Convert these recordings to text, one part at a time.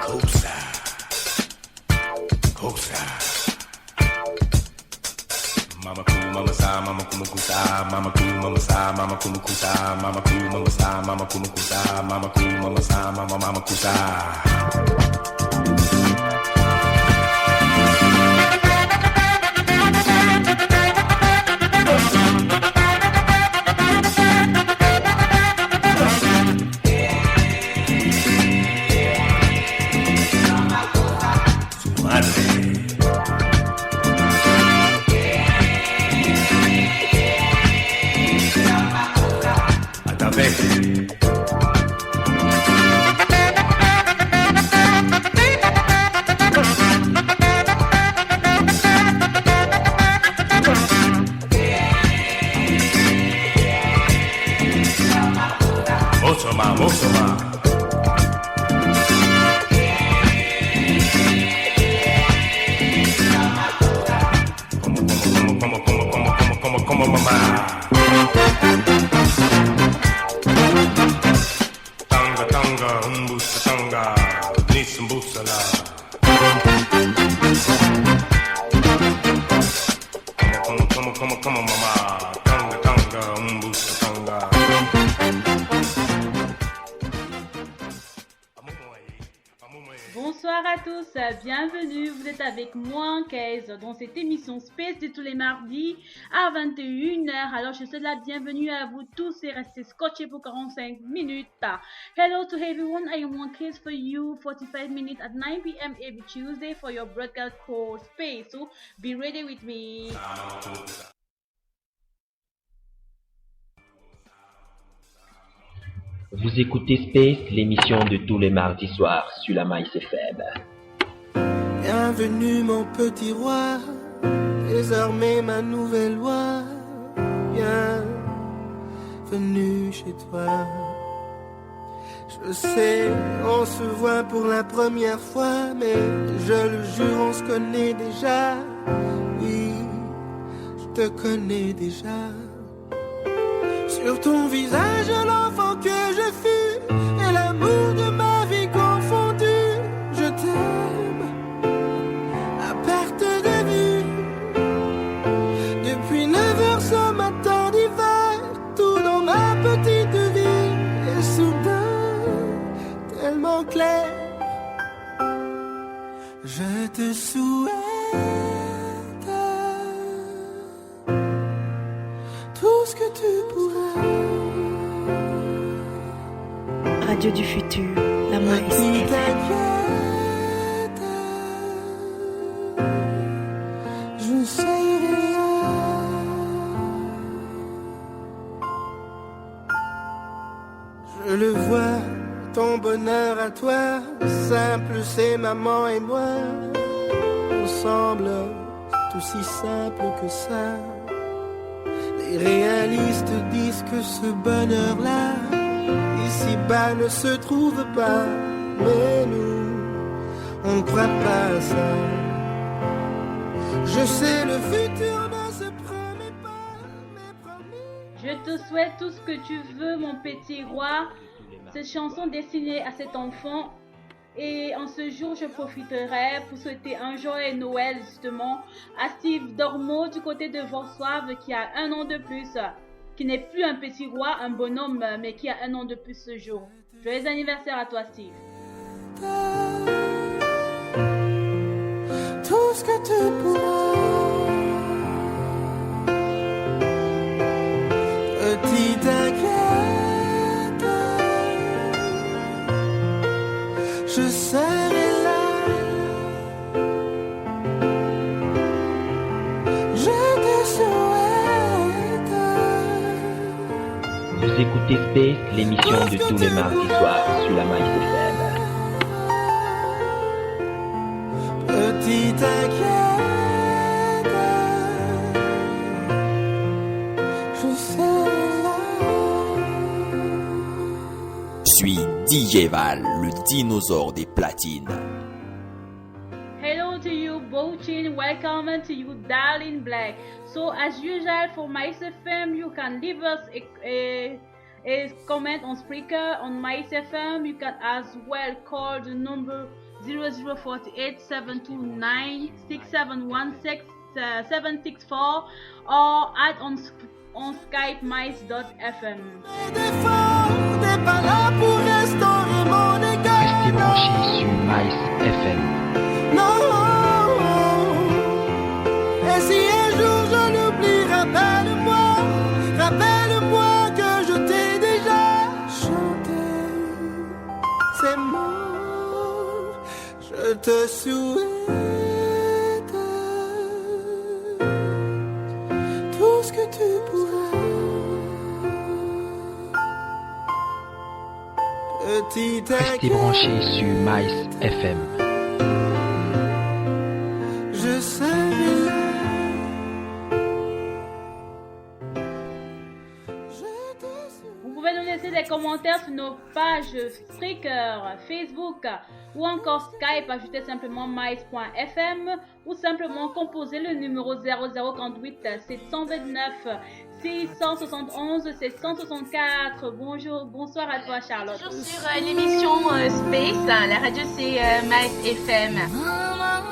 Kosa. Kosa. Mama cool, mama sa, mama kumukusa, mama cool, mama sa, mama kumukusa, mama cool, mama sa, mama kumukusa, mama cool, mama sa, mama kusa. Bonsoir à tous, bienvenue, vous êtes avec moi, Kays, dans cette émission Space de tous les mardis à 21h. Alors je souhaite la bienvenue à vous tous et restez scotchés pour 45 minutes. Hello to everyone, I am Kays for you, 45 minutes at 9 p.m. every Tuesday for your broadcast called Space, so be ready with me. Vous écoutez Space, l'émission de tous les mardis soirs sur la Maïs FM. Bienvenue mon petit roi, désormais ma nouvelle loi. Bienvenue chez toi. Je sais, on se voit pour la première fois, mais je le jure, on se connaît déjà. Oui, je te connais déjà. Sur ton visage, l'enfant que je fus et l'amour de ma vie confondu. Je t'aime à perte de vue. Depuis 9h ce matin d'hiver, tout dans ma petite vie est soudain tellement clair. Je te souhaite tout ce que tu pourras. Radio du futur, la Maïs FM. Je serai là. Je le vois, ton bonheur à toi, simple c'est maman et moi. Ensemble, c'est aussi simple que ça. Les réalistes disent que ce bonheur-là, ici-bas ne se trouve pas. Mais nous, on ne croit pas à ça. Je sais, le futur ne se promet pas, mais promis. Je te souhaite tout ce que tu veux, mon petit roi. Cette chanson destinée à cet enfant. Et en ce jour, je profiterai pour souhaiter un joyeux Noël justement à Steve Dormeau du côté de Vorsoave qui a 1 an de plus, qui n'est plus un petit roi, un bonhomme, mais qui a 1 an de plus ce jour. Joyeux anniversaire à toi, Steve. Tout ce que tu pourras, petit t'inquiète, je serai là. Je te souhaite. Vous écoutez Space, l'émission de tous les mardis soirs sur la Maïs FM. Petit t'inquiète, je serai là. Je suis DJ Val, le dinosaure des platines. Hello to you, Bochin. Welcome to you, Darling Black. So, as usual, for Maïs FM, you can leave us a comment on Spreaker on Maïs FM. You can as well call the number 0048 729 6716 764 or add on Skype mice.fm. T'es pas là pour restaurer mon égard. Restez branchés sur Mice FM. Non. Et si un jour je l'oublie, rappelle-moi que je t'ai déjà chanté ces mots. Je te souhaite tout ce que tu pourras. Restez branchés sur Mice FM. Je serai là. Vous pouvez nous laisser des commentaires sur nos pages Spreaker, Facebook ou encore Skype. Ajoutez simplement mice.fm ou simplement composez le numéro 0048 729 671 764. Bonjour, bonsoir à toi Charlotte. Toujours sur l'émission Space, la radio c'est Mice FM. Mama,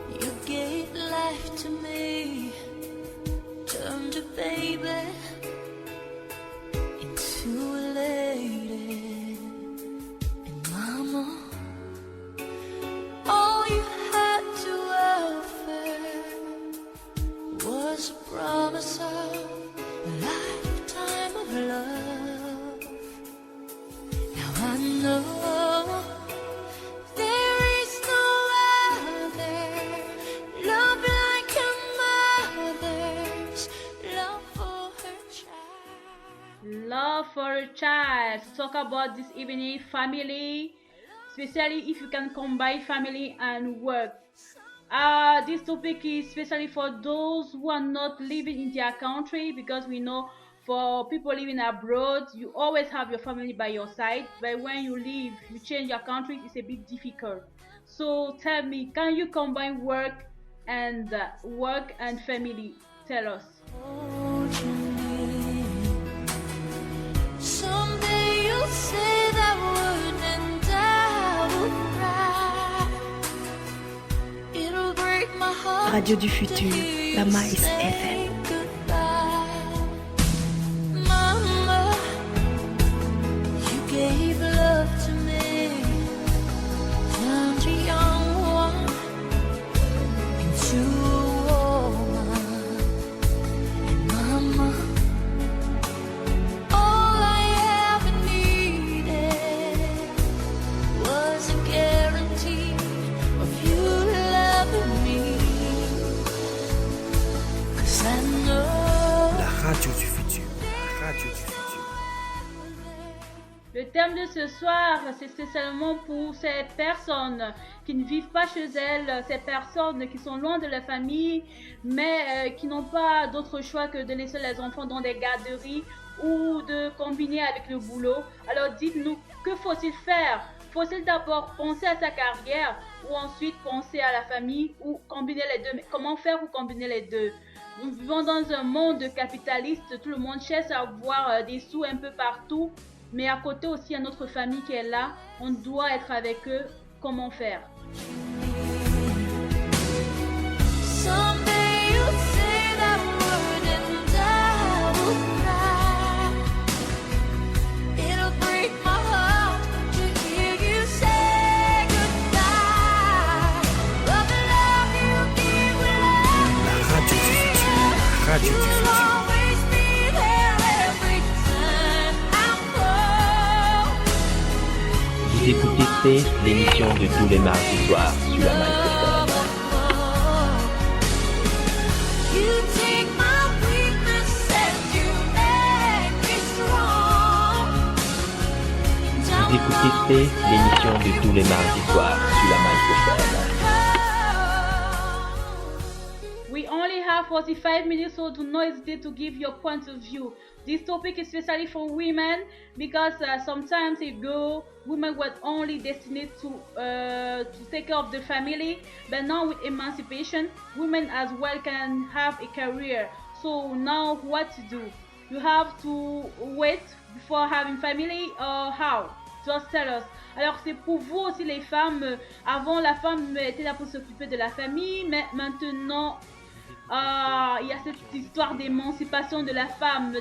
you gave life to me, turned a baby into a lady. And mama, all you had to offer was a promise of a lifetime of love. Now I know there is no other love like a mother's love for her child. Love for a child. Talk about this evening family, especially if you can combine family and work. This topic is especially for those who are not living in their country, because we know for people living abroad, you always have your family by your side, but when you leave, you change your country, it's a bit difficult. So tell me, can you combine work and family? Tell us. Someday you'll say that word and I will cry. It'll break my heart. Radio du futur, la Mice FM. Mama, you gave love to me, turned a young one into a woman. And mama, all I ever needed was a guarantee of you loving me. 'Cause I know La radio du futur. La radio du futur. Le thème de ce soir, c'est spécialement pour ces personnes qui ne vivent pas chez elles, ces personnes qui sont loin de la famille, mais qui n'ont pas d'autre choix que de laisser les enfants dans des garderies ou de combiner avec le boulot. Alors dites-nous, que faut-il faire? Faut-il d'abord penser à sa carrière ou ensuite penser à la famille ou combiner les deux? Mais comment faire pour combiner les deux? Nous vivons dans un monde capitaliste, tout le monde cherche à avoir des sous un peu partout, mais à côté aussi il y a notre famille qui est là, on doit être avec eux, comment faire? someday you'll say that word and I will cry. It'll break my heart to hear you say goodbye. But the love you give will always be there. Radio du You'll futur. always be there every time I call. Vous écoutez Space, l'émission de tous les mardis soirs sur la Mice FM. You take my weakness and you make me strong. Vous écoutez Space, l'émission de tous les mardis soirs sur la Mice FM. We only have 45 minutes, so do not hesitate to give your point of view. This topic is especially for women because sometimes ago women were only destined to take care of the family, but now with emancipation, women as well can have a career. So now what to do? You have to wait before having family, or how? yourselves. Alors c'est pour vous aussi les femmes. Avant la femme était là pour s'occuper de la famille, mais maintenant il y a cette histoire d'émancipation de la femme.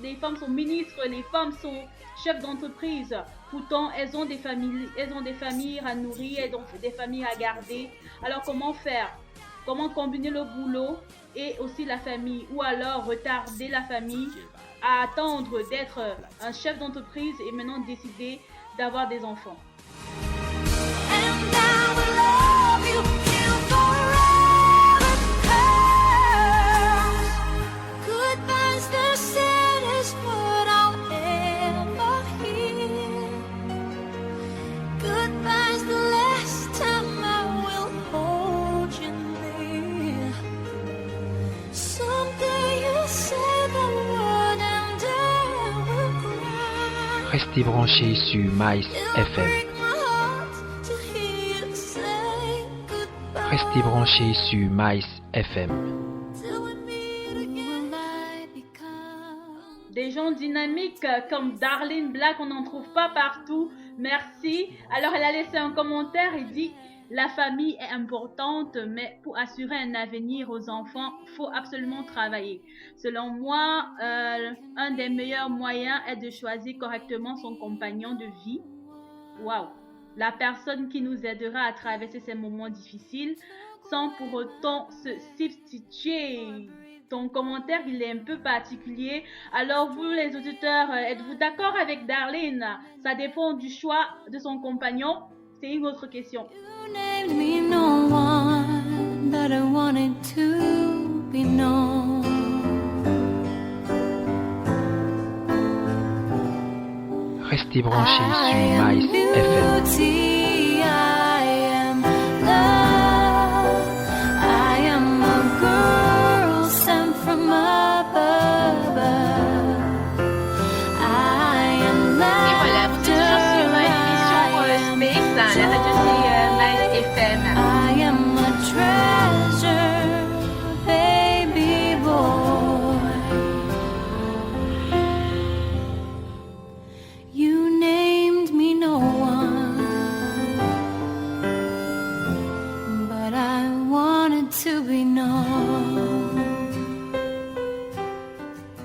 Des femmes sont ministres, les femmes sont chefs d'entreprise. Pourtant elles ont des familles à nourrir, elles ont des familles à garder. Alors comment faire? Comment combiner le boulot et aussi la famille, ou alors retarder la famille à attendre d'être un chef d'entreprise et maintenant décider d'avoir des enfants. Restez branchés sur Mice FM. Restez branchés sur Mice FM. Des gens dynamiques comme Darlene Black, on n'en trouve pas partout. Merci. Alors elle a laissé un commentaire et dit: la famille est importante, mais pour assurer un avenir aux enfants, il faut absolument travailler. Selon moi, un des meilleurs moyens est de choisir correctement son compagnon de vie. Waouh! La personne qui nous aidera à traverser ces moments difficiles sans pour autant se substituer. Ton commentaire, il est un peu particulier. Alors vous les auditeurs, êtes-vous d'accord avec Darlene? Ça dépend du choix de son compagnon. C'est une autre question. You named me no one, but I wanted to be known. Restez branchés sur Mice FM. Beauty, I am love. I am a girl sent from above. I am Et voilà, vous êtes toujours sur l'émission Space, la radio c'est Mice FM. I am a treasure, baby boy. You named me no one, but I wanted to be known.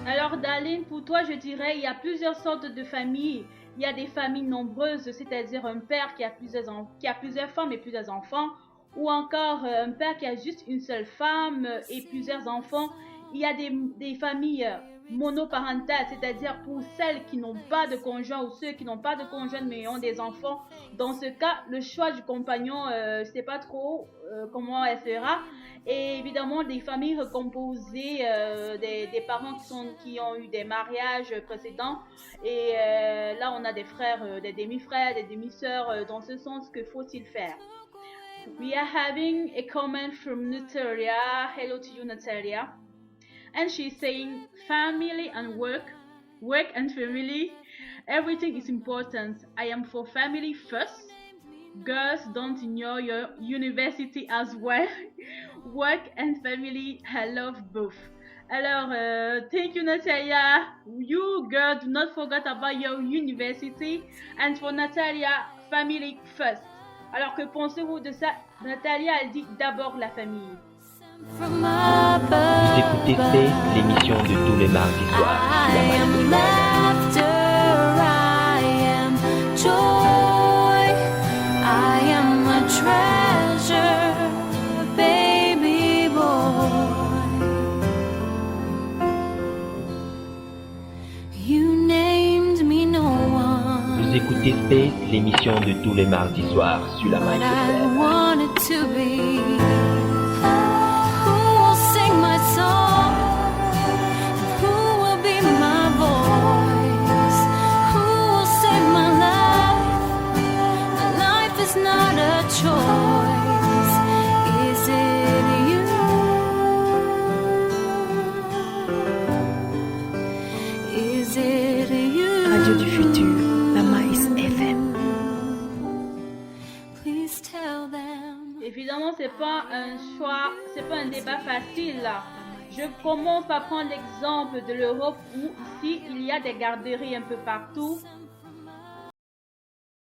Alors Darlene, pour toi, je dirais, il y a plusieurs sortes de familles. Il y a des familles nombreuses, c'est-à-dire un père qui a plusieurs femmes et plusieurs enfants, ou encore un père qui a juste une seule femme et plusieurs enfants. Il y a des familles monoparentales, c'est-à-dire pour celles qui n'ont pas de conjoint ou ceux qui n'ont pas de conjoint mais ont des enfants. Dans ce cas, le choix du compagnon, je ne sais pas trop comment elle fera. Et évidemment, des familles recomposées, des parents qui ont eu des mariages précédents. Et là, on a des frères, des demi-frères, des demi-sœurs. Dans ce sens, que faut-il faire? We are having a comment from Natalia. Hello to you, Natalia. And she's saying, family and work and family, everything is important. I am for family first. Girls, don't ignore your university as well. Work and family, I love both. Alors, thank you, Natalia. You, girl, do not forget about your university. And for Natalia, family first. Alors, que pensez-vous de ça? Natalia, elle dit d'abord la famille. From above, Vous écoutez Space, l'émission de tous les mardis soirs sur la I Mice am FM. laughter, I am joy, I am a treasure, baby boy. You named me no one, Vous écoutez Space, l'émission de tous les mardis soirs sur la Mice but I FM. wanted to be. Who will sing my song? Who will be my voice? Who will save my life? My life is not a choice. Is it you? Is it you? Radio du futur, la Mice FM. Please tell them. Évidemment, c'est pas un choix, c'est pas un débat facile là. Je commence par prendre l'exemple de l'Europe où ici il y a des garderies un peu partout